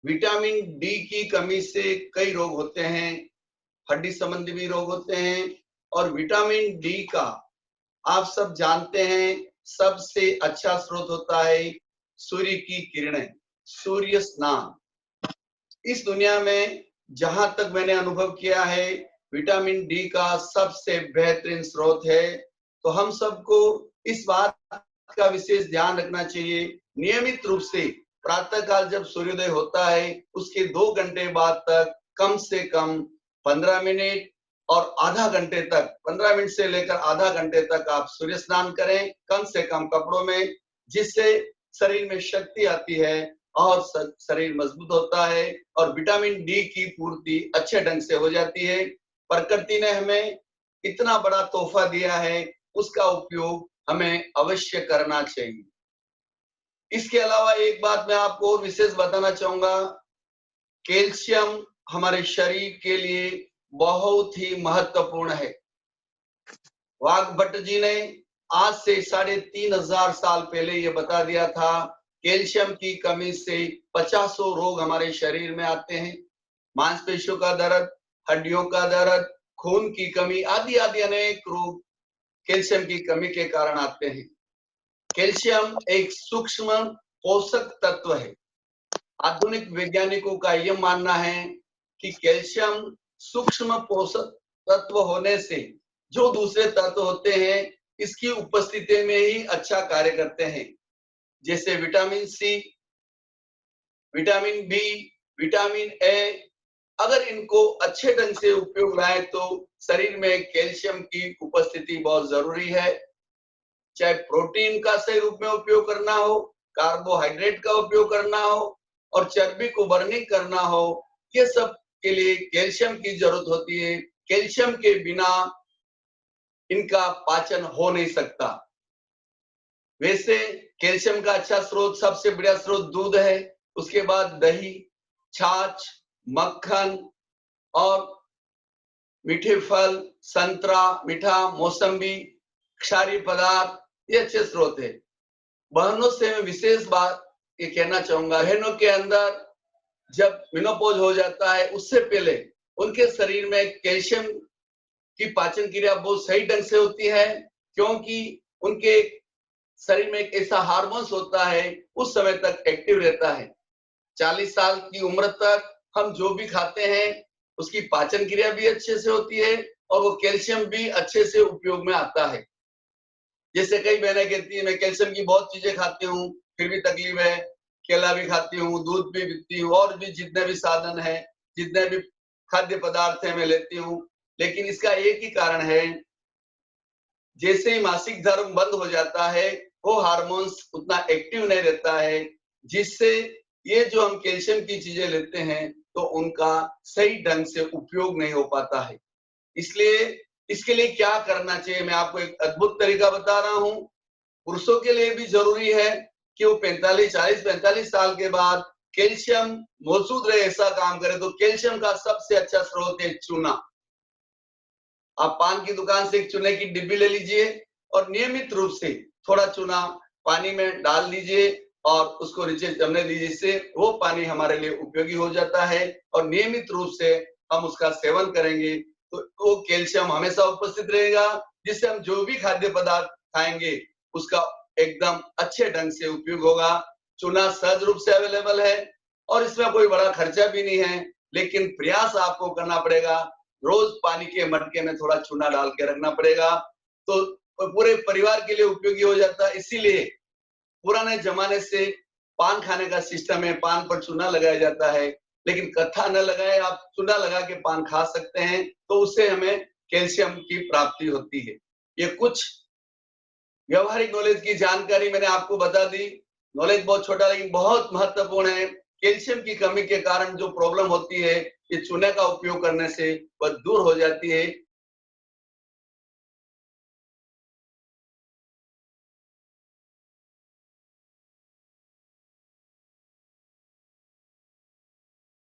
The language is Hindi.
विटामिन डी की कमी से कई रोग होते हैं, हड्डी संबंधी भी रोग होते हैं। और विटामिन डी का आप सब जानते हैं सबसे अच्छा स्रोत होता है सूर्य की किरणें, सूर्य स्नान। इस दुनिया में जहां तक मैंने अनुभव किया है, विटामिन डी का सबसे बेहतरीन स्रोत है। तो हम सबको इस बात का विशेष ध्यान रखना चाहिए। नियमित रूप से प्रातः काल जब सूर्योदय होता है उसके 2 घंटे बाद तक कम से कम 15 मिनट और आधा घंटे तक, 15 मिनट से लेकर आधा घंटे तक आप सूर्य स्नान करें, कम से कम कपड़ों में, जिससे शरीर में शक्ति आती है और शरीर मजबूत होता है और विटामिन डी की पूर्ति अच्छे ढंग से हो जाती है। प्रकृति ने हमें इतना बड़ा तोहफा दिया है, उसका उपयोग हमें अवश्य करना चाहिए। इसके अलावा एक बात मैं आपको और विशेष बताना चाहूंगा, कैल्शियम हमारे शरीर के लिए बहुत ही महत्वपूर्ण है। वाघभट्ट जी ने आज से 3500 साल पहले ये बता दिया था, कैल्शियम की कमी से 50 रोग हमारे शरीर में आते हैं। मांसपेशियों का दर्द, हड्डियों का दर्द, खून की कमी आदि आदि अनेक रोग कैल्शियम की कमी के कारण आते हैं। कैल्शियम एक सूक्ष्म पोषक तत्व है। आधुनिक वैज्ञानिकों का यह मानना है कि कैल्शियम सूक्ष्म पोषक तत्व होने से जो दूसरे तत्व होते हैं इसकी उपस्थिति में ही अच्छा कार्य करते हैं, जैसे vitamin C, vitamin B, vitamin A. अगर इनको अच्छे ढंग से उपयोग लाए तो शरीर में कैल्शियम की उपस्थिति बहुत जरूरी है। चाहे प्रोटीन का सही रूप में उपयोग करना हो, कार्बोहाइड्रेट का उपयोग करना हो और चर्बी को बर्निंग करना हो, ये सब के लिए कैल्शियम की जरूरत होती है। कैल्शियम के बिना इनका पाचन हो नहीं सकता। वैसे कैल्शियम का अच्छा स्रोत, सबसे बढ़िया स्रोत दूध है, उसके बाद दही, छाछ, मक्खन और मीठे फल, संतरा, मीठा, मौसम्बी, क्षारीय पदार्थ, ये अच्छे स्रोत है। बहनों से मैं विशेष बात ये कहना चाहूंगा, बहनों के अंदर जब मेनोपॉज हो जाता है उससे पहले उनके शरीर में कैल्शियम की पाचन क्रिया बहुत सही ढंग से होती है, क्योंकि उनके शरीर में एक ऐसा हार्मोन्स होता है उस समय तक एक्टिव रहता है। 40 साल की उम्र तक हम जो भी खाते हैं उसकी पाचन क्रिया भी अच्छे से होती है और वो कैल्शियम भी अच्छे से उपयोग में आता है। जैसे कई बहनें कहती है मैं कैल्शियम की बहुत चीजें खाती हूँ फिर भी तकलीफ है, केला भी खाती हूँ, दूध भी पीती हूँ और भी जितने भी साधन है, जितने भी खाद्य पदार्थ है मैं लेती हूँ। लेकिन इसका एक ही कारण है, जैसे ही मासिक धर्म बंद हो जाता है वो हार्मोन्स उतना एक्टिव नहीं रहता है, जिससे ये जो हम कैल्शियम की चीजें लेते हैं तो उनका सही ढंग से उपयोग नहीं हो पाता है। इसलिए इसके लिए क्या करना चाहिए, मैं आपको एक अद्भुत तरीका बता रहा हूँ। पुरुषों के लिए भी जरूरी है कि वो 45 साल के बाद कैल्शियम मौजूद रहे, ऐसा काम करे। तो कैल्शियम का सबसे अच्छा स्रोत है चूना। आप पान की दुकान से एक चूने की डिब्बी ले लीजिए और नियमित रूप से थोड़ा चूना पानी में डाल दीजिए और उसको नीचे जमने दीजिए, जिससे वो पानी हमारे लिए उपयोगी हो जाता है और नियमित रूप से हम उसका सेवन करेंगे तो वो कैल्शियम हमेशा उपस्थित रहेगा, जिससे हम जो भी खाद्य पदार्थ खाएंगे उसका एकदम अच्छे ढंग से उपयोग होगा। चूना सहज रूप से अवेलेबल है और इसमें कोई बड़ा खर्चा भी नहीं है, लेकिन प्रयास आपको करना पड़ेगा। रोज पानी के मटके में थोड़ा चूना डाल के रखना पड़ेगा, तो पूरे परिवार के लिए उपयोगी हो जाता है। इसीलिए पुराने जमाने से पान खाने का सिस्टम है, पान पर चूना लगाया जाता है, लेकिन कत्था न लगाए, आप चूना लगा के पान खा सकते हैं, तो उससे हमें कैल्शियम की प्राप्ति होती है। ये कुछ व्यवहारिक नॉलेज की जानकारी मैंने आपको बता दी। नॉलेज बहुत छोटा लेकिन बहुत महत्वपूर्ण है। कैल्शियम की कमी के कारण जो प्रॉब्लम होती है, ये चूने का उपयोग करने से वह दूर हो जाती है।